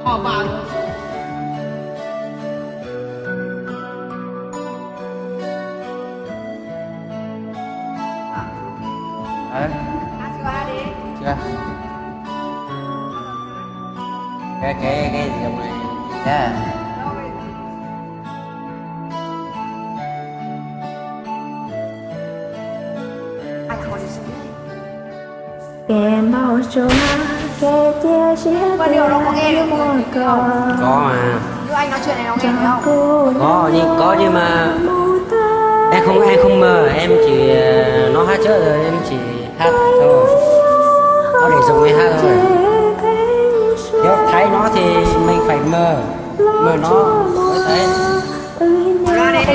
Họ vào Ờ, hát chưa hát đi. chưa. Cái dòng này ra. Rồi. Anh không đi xuống. Kèm bao số kẻ chia sẻ Mà điều nó có nghe được một không? cờ Có mà. Như anh nói chuyện này nó nghe thấy không? Có nhưng mà em không mơ, em chỉ nó hát trước rồi em chỉ hát thôi. Nó để dùng để hát thôi. Nếu thấy nó thì mình phải mơ nó mới thấy. Ra đây đi.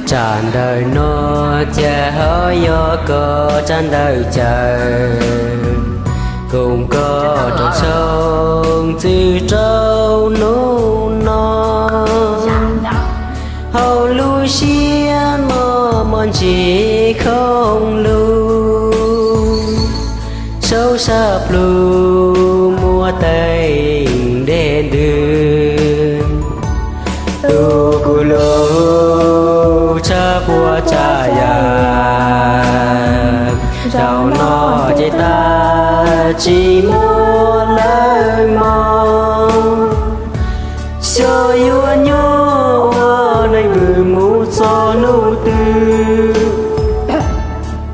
Tràn đời nó cha hơi do cơ tràn đời trời cùng có trong sông từ trâu nô non hầu lui xiên mơ mòn chỉ không lưu sâu sập lưu mua tình đến đường tu cu lô cha bùa cha ya giàu nó chỉ ta chỉ muốn lời mong cho yêu nhau này vừa muốn cho nụ tư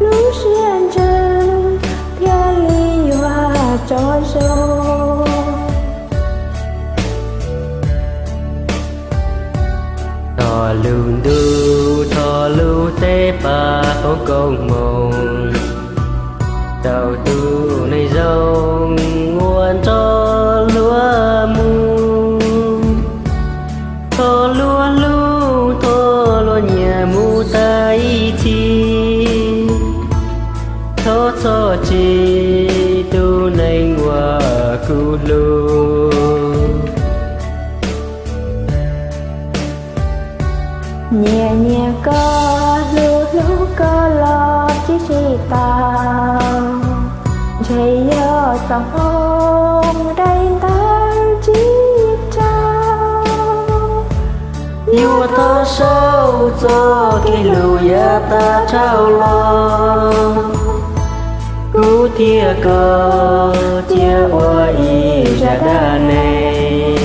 lúc xuyên chân thiên lý hoa cho sâu thọ lưu tế ba có công mộng đầu tu này dòng nguồn cho lúa mu thọ luôn nhà mu tay chi thọ cho chi tu này hòa cu lu nhẹ nhẹ có lưu có lo chỉ tao chạy ở dòng hông đây ta chỉ trao yêu ta sâu cho cái lù ya ta trao lo cú thia cơ chia qua y ra đa này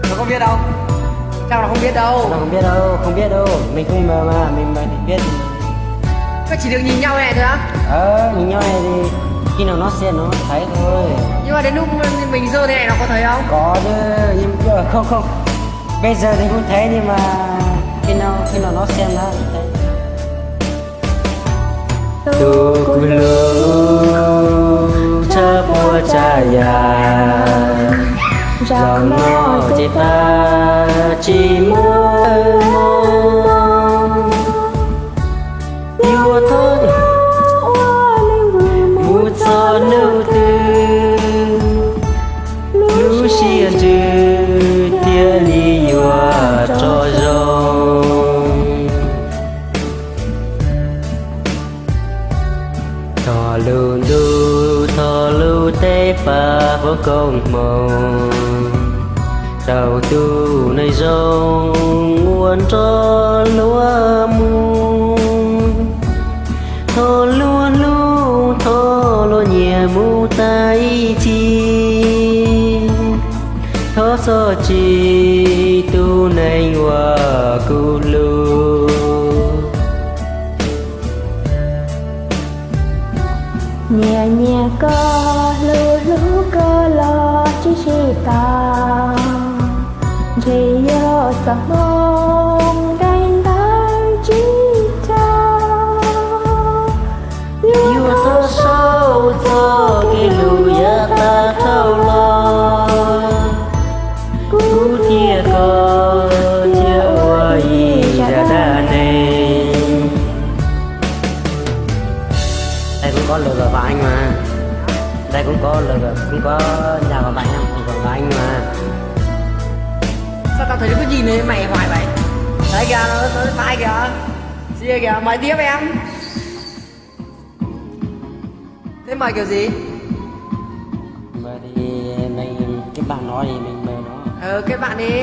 Nó không biết đâu. Chắc là không biết đâu. nó không biết đâu mình không mờ mà mình mà thì biết Các chỉ được nhìn nhau này thôi á. nhìn nhau này thì khi nào nó xem nó thấy thôi Nhưng mà đến lúc mình dơ thế này nó có thấy không? có chứ nhưng không bây giờ thì không thấy nhưng mà khi nào nó xem nó thấy tu cu lô cha bùa cha ya rằng nó chỉ ta chỉ muốn mong yêu thôi muốn cho nụ tư lưu xiên chữ tia li hòa cho dòng thọ lưu tế ba vô công mộng đầu tu này dòng nguồn cho lúa mu thọ luôn nhẹ mu tay chi thọ cho chi tu này hòa cu lu nhẹ nhẹ có lưu có lo chỉ tao chạy ở dòng hông đây ta chỉ trao yêu ta sâu cho cái lù ya ta thâu lo cú thia cơ chia hoa y ra đa này đây cũng có lừa và anh mà đây cũng có lừa cũng có nhà và bạn em của anh mà Sao mà tao thấy cái gì này mày hoài vậy? Đấy kìa, nó sai kìa. Chia kìa, mời tiếp em. Thế mời kiểu gì? Mời thì mình kết bạn nó thì mình mời nó. Kết bạn đi.